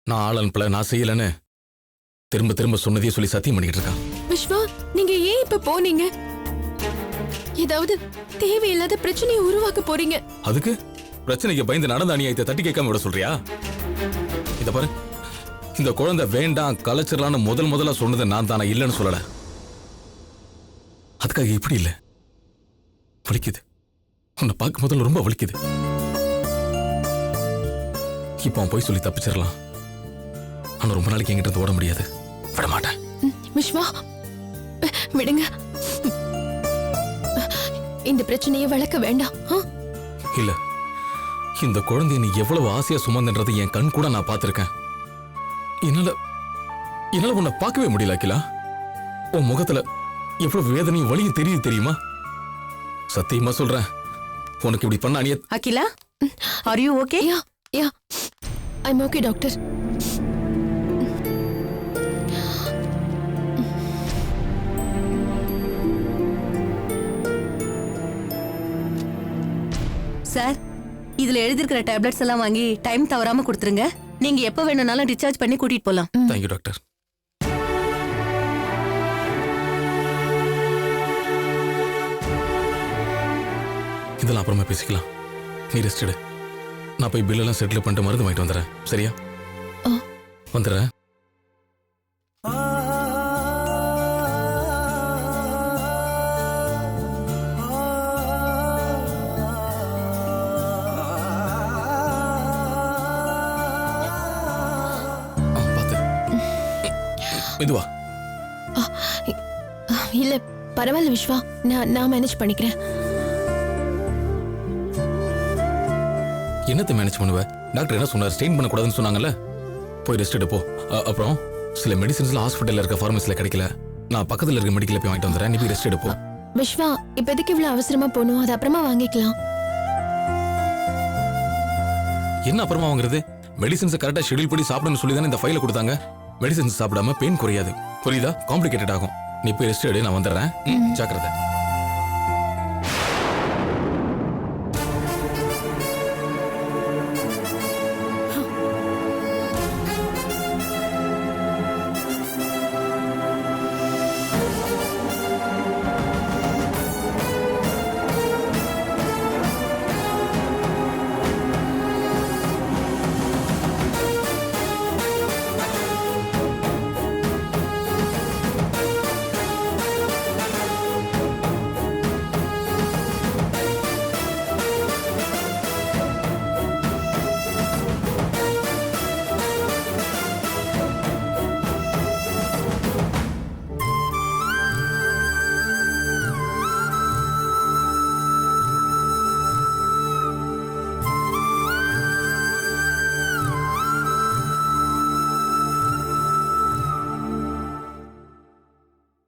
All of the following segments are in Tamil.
நான் ஆள் அனுப்பல, நான் செய்யலன்னு திரும்ப திரும்ப சொன்னதையே சொல்லி சத்தியம் பண்ணிக்கிட்டு இருக்கான். விஸ்வா, நீங்க ஏன் இப்ப போனீங்க? ஏதாவது தேவையில்லாத பிரச்சனையை உருவாக்க போறீங்க. அதுக்கு பிரச்சனைக்கு பயந்து நடந்த அநியாயத்தை தட்டி கேட்காம விட சொல்றியா? இத பாரு, இந்த குழந்தை வேண்டாம் கலைச்சிடலான்னு முதல்ல சொன்னது நான் தானே, இல்லைன்னு சொல்லல. அதுக்காக இப்படி இல்ல, வலிக்குது. உன்னை பார்க்க முதல்ல ரொம்ப வலிக்குது. இப்ப அவன் போய் சொல்லி தப்பிச்சிடலாம், ஆனா ரொம்ப நாளைக்கு என்கிட்ட இருந்து ஓட முடியாது. விட மாட்டேன். விஸ்வா, விடுங்க. இந்த பிரச்சனையை வளர்க்க வேண்டாம். இல்ல, இந்த குழந்தைய நீ எவ்வளவு ஆசையா சுமந்துன்றது என் கண் கூட நான் பார்த்திருக்கேன். என்னால உன்னை பார்க்கவே முடியல அகிலா. உன் முகத்துல எவ்வளவு வேதனையும் வலியும் தெரியுது தெரியுமா? சத்தியமா சொல்றேன், உனக்கு இப்படி பண்ண அநிய. Akila, are you okay? Yeah, I'm okay doctor. Sir, இதுல எழுதிருக்கிற டேப்லெட்ஸ் எல்லாம் வாங்கி டைம் தவறாம கொடுத்துருங்க. நீங்க எப்ப வேணும்னாலும் டிஸ்சார்ஜ் பண்ணி கூட்டிட்டு போலாம். Thank you doctor. இதெல்லாம் அப்புறமா பேசிக்கலாம். நீ ரெஸ்ட் எடு. நான் போய் பில் எல்லாம் செட்டில் பண்ணிட்டு மருந்து வாங்கிட்டு வந்துடுறேன். சரியா? வந்துடுறேன். மெதுவா. இல்ல பரவாயில்ல விஸ்வா, நான் மேனேஜ் பண்ணிக்கிறேன். என்னத்தை மேனேஜ் பண்ணுவ? டாக்டர் என்ன சொன்னார்? ஸ்டெயின் பண்ணக்கூடாதுன்னு சொன்னாங்கல்ல. போய் ரெஸ்ட் எடுப்போ. அப்புறம் சில மெடிசின்ஸ்ல ஹாஸ்பிட்டல்ல இருக்க ஃபார்மசில கிடைக்கல, நான் பக்கத்துல இருக்க மெடிக்கல்ல போய் வாங்கிட்டு வந்துடுறேன். நீ போய் ரெஸ்ட் எடுப்போ. விஸ்வா, இப்போதைக்கு இவ்வளவு அவசரமா போகணும், அது அப்புறமா வாங்கிக்கலாம். என்ன அப்புறமா வாங்குறது? மெடிசின்ஸ் கரெக்டா ஷெட்யூல் படி சாப்பிடணும்னு சொல்லி தானே இந்த ஃபைல கொடுத்தாங்க. மெடிசின்ஸ் சாப்பிடாம பெயின் குறையாது, புரியுதா? காம்ப்ளிகேட்டட் ஆகும். நீ போய் ரெஸ்ட் எடு, நான் வந்துடுறேன். ஜாக்கிரதை.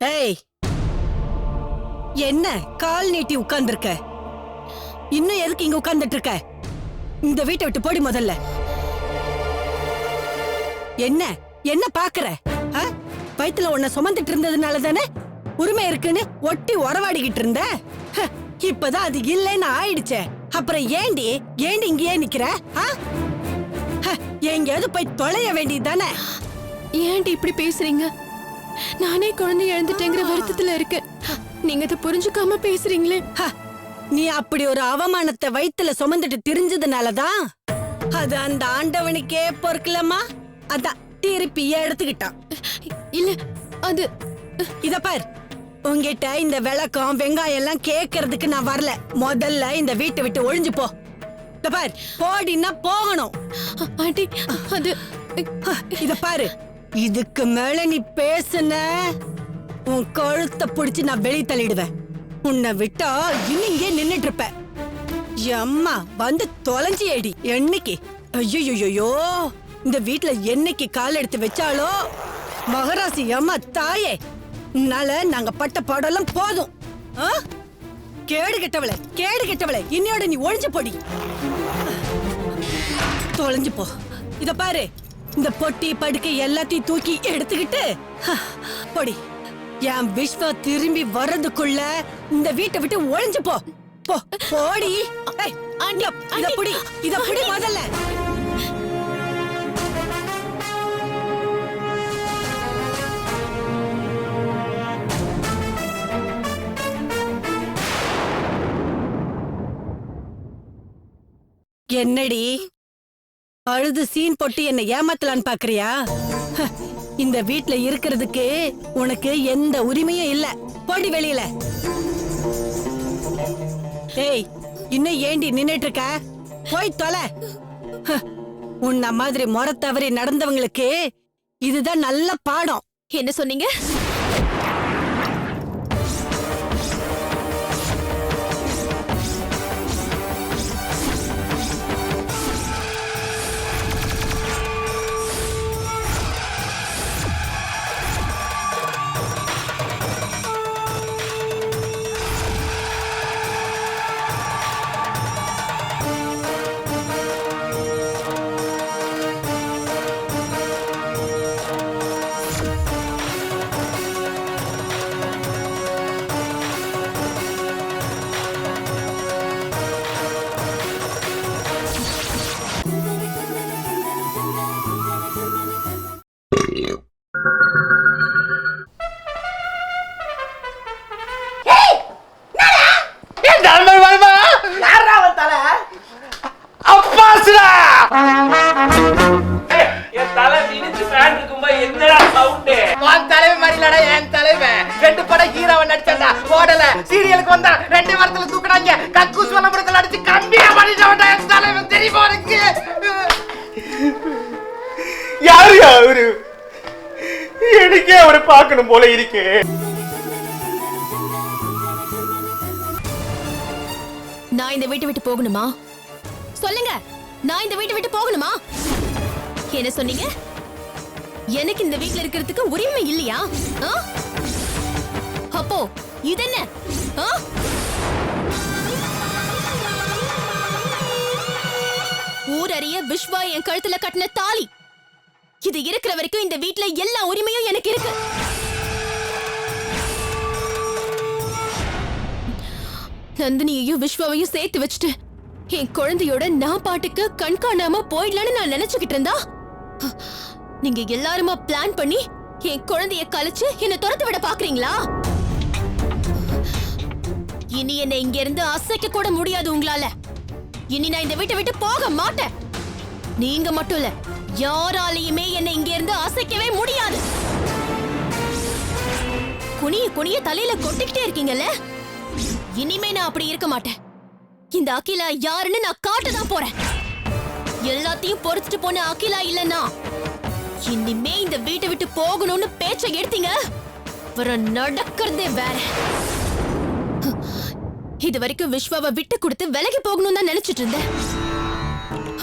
ஏய், என்ன கால் நீட்டி உட்கார்ந்திருக்க? இன்னும் எதுக்கு இங்க உட்கார்ந்துட்டு இருக்க? இந்த வீட்டை விட்டு போடி முதல்ல. என்ன என்ன பாக்குற? வயித்துல உன்னை சுமந்துட்டு இருந்ததுனால தானே உரிமை இருக்குன்னு ஒட்டி உறவாடிக்கிட்டு இருந்த. இப்பதான் அது இல்லைன்னு ஆயிடுச்சே. அப்புறம் ஏண்டி இங்கேயே நிக்கிற? எங்கேயாவது போய் தொலைய வேண்டியது தானே. ஏன்டி இப்படி பேசுறீங்க? நானே குழந்தை இழந்துட்டேங்கிற வருத்தத்துல இருக்கேன். நீங்க அதை புரிஞ்சுக்காம பேசுறீங்களே. நீ அப்படி ஒரு அவமானத்தை வயித்துல சுமந்துட்டு திரிஞ்சதுனாலதான் அது அந்த ஆண்டவனுக்கே பொறுக்கலமா. அதான் திருப்பி எடுத்துக்கிட்டான். இல்ல, அது இத பார், உங்கிட்ட இந்த விளக்கம் வெங்காயம் எல்லாம் கேக்குறதுக்கு நான் வரல. முதல்ல இந்த வீட்டை விட்டு ஒழிஞ்சு போ. இத பார், போடின்னா போகணும். ஆண்டி, அது இத பாரு, இதுக்கு மேல நீ பேசுன உன் கழுத்தை பிடிச்சு நான் வெளியே தள்ளிடுவேன். உன்னை விட்டா இன்னும் இங்கே நின்னுட்டு இருப்ப. அம்மா வந்து தொலைஞ்சி ஏடி. என்னைக்கு ஐயோ இந்த வீட்டுல என்னைக்கு கால் எடுத்து வச்சாலோ மகராசி அம்மா தாயே, உன்னால நாங்க பட்ட பாடெல்லாம் போதும். கேடு கெட்டவளே, இன்னையோட நீ ஒழிஞ்சு போடி. தொலைஞ்சு போ. இத பாரு, இந்த பொட்டி படுக்கை எல்லாத்தையும் தூக்கி எடுத்துக்கிட்டு போடி. என் விஸ்வா திரும்பி வர்றதுக்குள்ள இந்த வீட்டை விட்டு ஒழிஞ்சு போ. போடி. இத புடி முதல்ல. என்னடி அழுது சீன் போட்டு என்ன ஏமாத்தலான்னு பாக்குறியா? ஹ, இந்த வீட்ல இருக்கிறதுக்கு உனக்கு எந்த உரிமையும் இல்ல. போடி வெளியில. ஏய், இன்னும் ஏண்டி நின்னுட்டு இருக்க? போய் தொலை. ஹ, உன்ன மாதிரி முறை தவறி நடந்தவங்களுக்கு இதுதான் நல்ல பாடம். என்ன சொன்னீங்க? சீரியலுக்கு வந்தா 2 வாரத்துல தூக்குறாங்க. கக்கூஸ் வலம்புறத்துல அடிச்சு கம்பியா பண்ணிட்டவன்டா என் தலைவன். தெரியுமா உனக்கு? யாரு அவரு? எனக்கே அவரை பார்க்கணும் போல இருக்கு. நான் இந்த வீட்டை விட்டு போகணுமா? சொல்லுங்க, நான் இந்த வீட்டை விட்டு போகணுமா? என்ன சொன்னீங்க? எனக்கு இந்த வீட்ல இருக்கிறதுக்கு உரிமை இல்லையா? அப்போ இது என்ன? ஊரறிய விஸ்வா என் கழுத்துல கட்டின தாலி. இது இருக்கிற வரைக்கும் இந்த வீட்ல எல்லா உரிமையும் எனக்கு இருக்கு. நந்தினியையும் விஸ்வாவையும் சேர்த்து வச்சுட்டு என் குழந்தையோட நான் பாட்டுக்கு கண் காணாம போயிடலான்னு நான் நினைச்சுக்கிட்டு இருந்தா, நீங்க எல்லாருமா பிளான் பண்ணி என் குழந்தைய கலைச்சு என்ன துரத்து விட பாக்குறீங்களா? இனி என்ன இங்க இருந்து அசைக்க கூட முடியாது உங்களால. இனி நான் இந்த வீட்டை விட்டு போக மாட்டேன். நீங்க மட்டும் இல்ல, யாராலையுமே என்ன இங்க இருந்து அசைக்கவே முடியாது. குனிய குனிய தலையில கொட்டிக்கிட்டே இருக்கீங்கல்ல, இனிமே நான் அப்படி இருக்க மாட்டேன். இந்த அகிலா யாருன்னு நான் காட்டதான் போறேன். எல்லாத்தையும் பொறுத்துட்டு போன அகிலா இல்லன்னா இனிமே இந்த வீட்டை விட்டு போகணும்னு பேச்ச எடுத்தீங்க, நடக்கிறதே வேற. இது வரைக்கும் விஸ்வாவை விட்டு கொடுத்து விலகி போகணும் தான் நினைச்சிட்டு இருந்தேன்.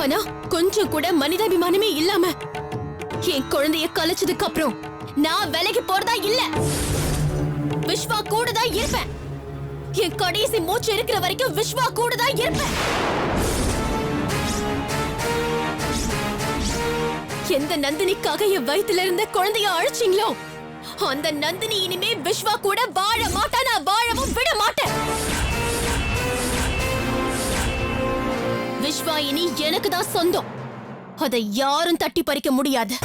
ஆனா கொஞ்சம் கூட மனிதாபிமானமே இல்லாம என் குழந்தைய கலைச்சதுக்கு அப்புறம் நான் விலகி போறதா இல்ல. விஸ்வா கூட தான் இருப்பேன். என் கடைசி மூச்சு இருக்கிற வரைக்கும் விஸ்வா கூட தான் இருப்பேன். எந்த நந்தினிக்காக என் வயித்துல இருந்த குழந்தைய அழிச்சிங்களோ அந்த நந்தினி இனிமே விஸ்வா கூட வாழ மாட்டா. நான் வாழவும் விட மாட்டேன். விஸ்வா இனி எனக்கு தான் சொந்தம். அதை யாரும் தட்டி பறிக்க முடியாது.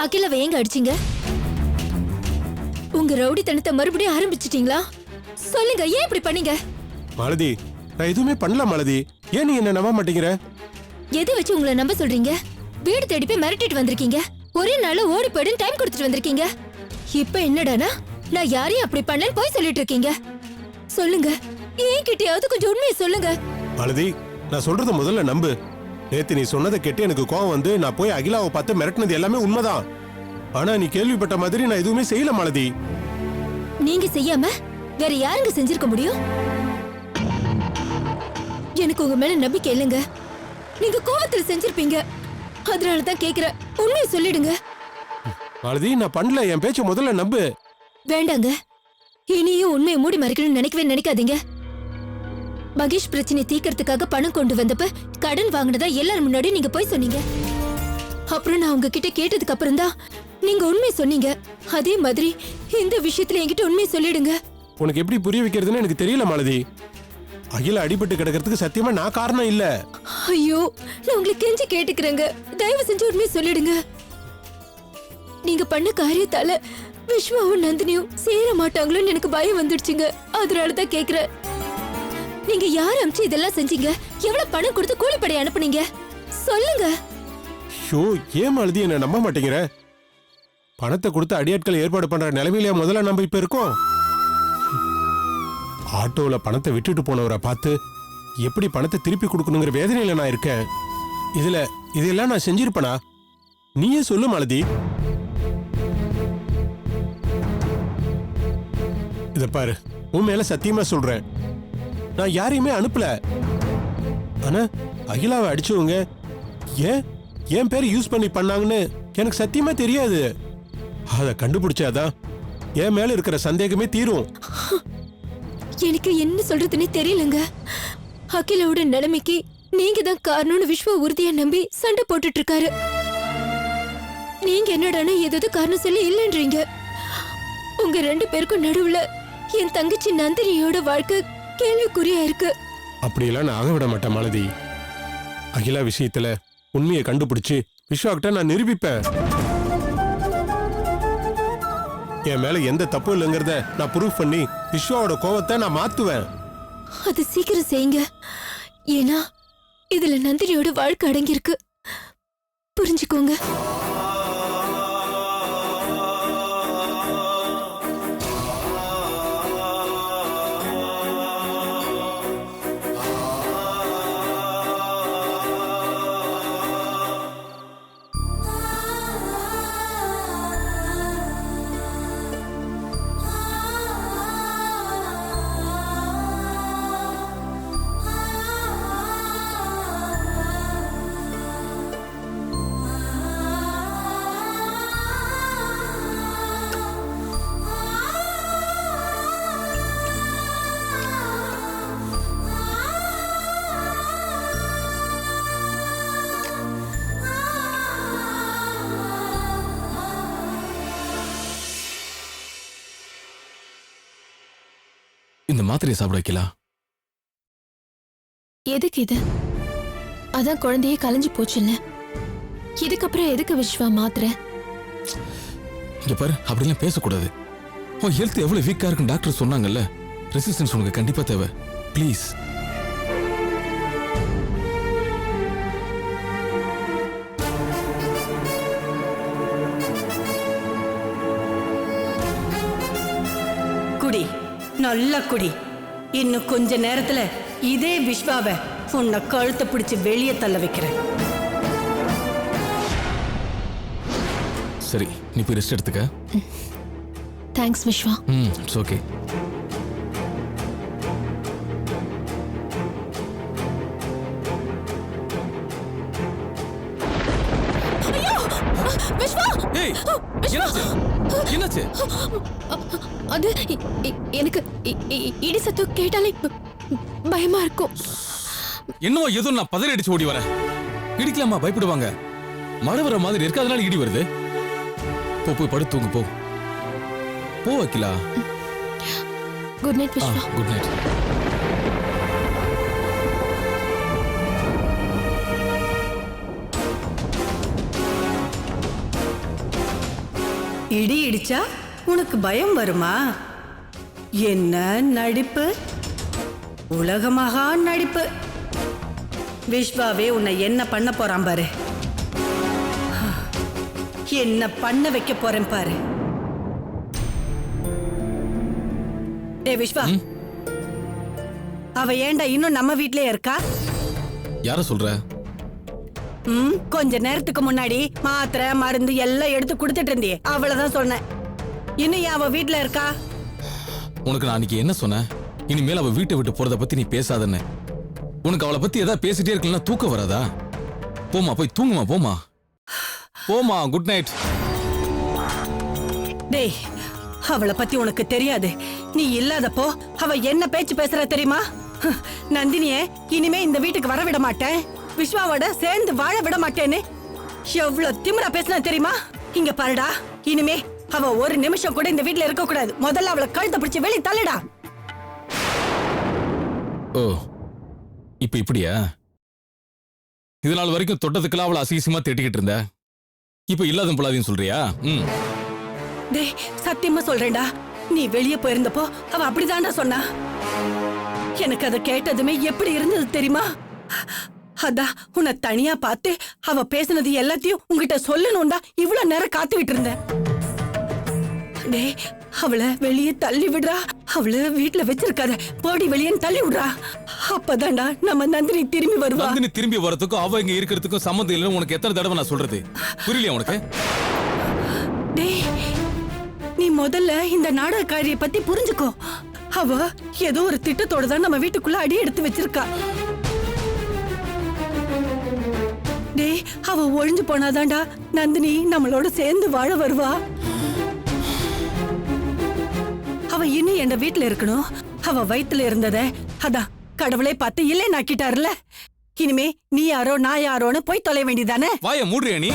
அகிலாவை எங்க அடிச்சீங்க? உங்க ரவுடித்தனத்தை மறுபடியும் ஆரம்பிச்சிட்டீங்களா? சொல்லுங்க, ஏன் இப்படி பண்ணீங்க? மாலதி, நான் எதுவுமே பண்ணல மாலதி. ஏன் நீ என்ன நம்ப மாட்டேங்கிற? எதை வச்சு உங்களை நம்ப சொல்றீங்க? வீடு தேடி போய் மிரட்டிட்டு வந்திருக்கீங்க. ஒரே நாள் ஓடி போயிடும் டைம் கொடுத்துட்டு வந்திருக்கீங்க. இப்ப என்னடானா நான் யாரையும் அப்படி பண்ணலன்னு போய் சொல்லிட்டு இருக்கீங்க. சொல்லுங்க, ஏன் கிட்டயாவது கொஞ்சம் உண்மையை சொல்லுங்க. மாலதி, நான் சொல்றத முதல்ல நம்பு. நேத்து நீ சொன்னதை கேட்டு எனக்கு கோவம் வந்து நான் போய் அகிலாவை பார்த்து மிரட்டினது எல்லாமே உண்மைதான். ஆனா நீ கேள்விப்பட்ட மாதிரி நான் எதுவுமே செய்யல மாலதி. நீங்க செய்யாம வேற யாருங்க செஞ்சிருக்க முடியும்? எனக்கு உங்க மேல நம்பிக்கை இல்லைங்க. நீங்க கோவத்துல செஞ்சிருப்பீங்க. அதனாலதான் கேக்குறேன், உண்மையை சொல்லிடுங்க. மாலதி நான் பண்ணல, என் பேச்ச முதல்ல நம்பு. வேண்டாங்க, இனியும் உண்மையை மூடி மறைக்கணும்னு நினைக்காதீங்க. மகேஷ் பிரச்சனை தீர்க்கறதுக்காக பணம் கொண்டு வந்தப்ப கடன் வாங்கினதா எல்லாரும் முன்னாடி நீங்க போய் சொன்னீங்க. அப்புறம் நான் உங்ககிட்ட கேட்டதுக்கு அப்புறம் தான் நீங்க உண்மையை சொன்னீங்க. அதே மாதிரி இந்த விஷயத்துல என்கிட்ட உண்மையை சொல்லிடுங்க. உனக்கு எப்படி புரிய வைக்கிறதுன்னு எனக்கு தெரியல மாலதி. அகில அடிபட்டு கிடக்கிறதுக்கு சத்தியமா நான் காரணம் இல்ல. ஐயோ, நான் உங்களை கெஞ்சி கேட்டுக்கிறேங்க, தயவு செஞ்சு உண்மையை சொல்லிடுங்க. நீங்க பண்ண காரியத்தால விஸ்வாவும் நந்தினியும் சேர மாட்டாங்களோன்னு எனக்கு பயம் வந்துடுச்சுங்க. அதனாலதான் கேக்குறேன், நீங்க யார் அமிச்சு இதெல்லாம் செஞ்சீங்க? எவ்வளவு பணம் கொடுத்து கூலிப்படை அனுப்புனீங்க? சொல்லுங்க. ஷோ, ஏன் மாலதி என்ன நம்ப மாட்டேங்கிற? பணத்தை கொடுத்து அடியாட்கள் ஏற்பாடு பண்ற நிலைமையிலேயே முதல்ல நம்ம இப்ப இருக்கோம். ஆட்டோல பணத்தை விட்டுட்டு போனவரை பார்த்து எப்படி பணத்தை திருப்பி கொடுக்கணுங்கிற வேதனையில நான் இருக்கேன். இதெல்லாம் நான் செஞ்சிருப்பனா? நீயே சொல்லு மாலதி. இத பாரு, உன் மேல சத்தியமா சொல்றேன், நான் யாரையுமே அனுப்பல. ஆனா அகிலாவை அடிச்சவங்க ஏன் பேரை யூஸ் பண்ணி பண்ணாங்கன்னு எனக்கு சத்தியமா தெரியாது. அத கண்டுபிடிச்சாதான் என் மேல இருக்கிற சந்தேகமே தீரும். எனக்கு என்ன சொல்றதுன்னே தெரியலங்க. அகிலாவோட நிலைமைக்கு நீங்க தான் காரணம்னு விஸ்வா உறுதியா நம்பி சண்டை போட்டுட்டு இருக்காரு. நீங்க என்னடானா ஏதாவது காரணம் சொல்லி இல்லைன்றீங்க. உங்க 2 பேருக்கும் நடுவுல என் தங்கச்சி நந்தினியோட வாழ்க்கை கேள்விக்குறியா இருக்கு. அப்படியெல்லாம் நான் ஆக விட மாட்டேன் மாலதி. அகிலா விஷயத்துல உண்மையை கண்டுபிடிச்சு விஸ்வாக்கிட்ட நான் நிரூபிப்பேன். என் மேல எந்த தப்பு இல்லைங்கிறத நான் ப்ரூஃப் பண்ணி விஸ்வாவோட கோவத்தை நான் மாத்துவேன். அது சீக்கிரம் செய்யுங்க. ஏன்னா இதுல நந்தினியோட வாழ்க்கை அடங்கியிருக்கு. புரிஞ்சுக்கோங்க. இந்த மாத்திரையை சாப்பிட வைக்கலாம். எதுக்கு இது? அதான் குழந்தையே கலைஞ்சு போச்சுல்ல. இதுக்கப்புறம் எதுக்கு விஸ்வா மாத்திரை? இங்க பாரு, அப்படிலாம் பேசக்கூடாது. உன் ஹெல்த் எவ்வளவு வீக்கா இருக்குன்னு டாக்டர் சொன்னாங்கல்ல. ரெசிஸ்டன்ஸ் உனக்கு கண்டிப்பா தேவை. ப்ளீஸ். குடி, நல்லா குடி. இன்னும் கொஞ்ச நேரத்துல இதே விஸ்வாவை உன்னை கழுத்தை பிடிச்சு வெளியே தள்ள வைக்கிறேன். சரி, நீ போய் ரெஸ்ட் எடுத்துக்க. Thanks Vishwa. It's okay. Vishwa! ஏய், என்னாச்சு? அது எனக்கு இடி சத்தம் கேட்டாலே பயமா இருக்கும். என்னவோ ஏதோ நான் பதறி அடிச்சு ஓடி வரேன். இடிக்கலாமா? பயப்படுவாங்க. மழை வர மாதிரி இருக்கு, அதனால இடி வருது. போய் படுத்து தூங்கு. போ Akila. Good night Vishwa. Good night. இடி இடிச்சா உனக்கு பயம் வருமா? என்ன நடிப்பு! உலகமகா நடிப்பு! விஸ்வாவே உன்னை என்ன பண்ண போறான் பாரு. என்ன பண்ண வைக்க போறேன் பாரு. டே விஸ்வா, அவ ஏண்டா இன்னும் நம்ம வீட்லயே இருக்கா? யார சொல்ற? கொஞ்ச நேரத்துக்கு முன்னாடி மாத்திரை மருந்து எல்லாம் எடுத்து கொடுத்துட்டு இருந்தியே அவ்வளவுதான் சொன்னேன். இன்னும் ஏன் அவ வீட்டுல இருக்கா? உனக்கு நான் அன்னைக்கு என்ன சொன்னேன்? இனிமேல் அவ வீட்டை விட்டு போறத பத்தி நீ பேசாதன்னு. உனக்கு அவளை பத்தி ஏதாவது பேசிட்டே இருக்கலாம், தூக்கம் வராதா? போமா, போய் தூங்குமா, போமா போமா. Good night. டேய், அவளை பத்தி உனக்கு தெரியாது. நீ இல்லாதப்போ அவ என்ன பேச்சு பேசுற தெரியுமா? நந்தினிய இனிமே இந்த வீட்டுக்கு வர விட மாட்டேன், விஸ்வாவோட சேர்ந்து வாழ விட மாட்டேன்னு எவ்வளவு திமிரா பேசினா தெரியுமா? இங்க பாருடா, இனிமே அவ ஒரு நிமிஷம் கூட இந்த வீட்டுல இருக்க கூடாது. முதல்ல அவளை கழுத்தை பிடிச்சு வெளிய தள்ளுடா. ஓ, இப்ப இப்படியா? இது நாள் வரைக்கும் தொட்டதுக்கெல்லாம் அவளை அசிங்கமா திட்டிக்கிட்டு இருந்த, இப்ப இல்லாத பொல்லாதையும் சொல்றியா? டேய், சத்தியமா சொல்றேன்டா, நீ வெளிய போயிருந்தப்போ அவ அப்படிதான்டா சொன்னா. எனக்கு அதை கேட்டதுமே எப்படி இருந்தது தெரியுமா? அதான் உன்னை தனியா பார்த்து அவ பேசினது எல்லாத்தையும் உங்ககிட்ட சொல்லணும்டா இவ்வளவு நேரம் காத்துக்கிட்டு இருந்தேன். டேய், அவளை வெளியே தள்ளி விடுறா, அவளை வீட்டுல வச்சிருக்காத, போடி வெளியே தள்ளி விடுறா. அப்பதான்டா நம்ம நந்தினி திரும்பி வருவா. நந்தினி திரும்பி வரதுக்கும் அவ இங்க இருக்கிறதுக்கும் சம்மந்தம் இல்லைன்னு உனக்கு எத்தனை தடவை நான் சொல்றது? புரியலையா உனக்கு? டேய், நீ முதல்ல இந்த நாடகக்காரியை பத்தி புரிஞ்சுக்கோ. அவ ஏதோ ஒரு திட்டத்தோட தான் நம்ம வீட்டுக்குள்ள அடி எடுத்து வச்சிருக்கா. டேய், அவ ஒழிஞ்சு போனாதான்டா நந்தினி நம்மளோட சேர்ந்து வாழ வருவா. அவ இன்னும் என் வீட்டுல இருக்கணும். அவ வயித்துல இருந்தத அதான் கடவுளே பார்த்து இல்லை நாக்கிட்டாருல. இனிமே நீ யாரோ நான் யாரோன்னு போய் தொலை வேண்டியதானே? வாய மூடுறியா நீ?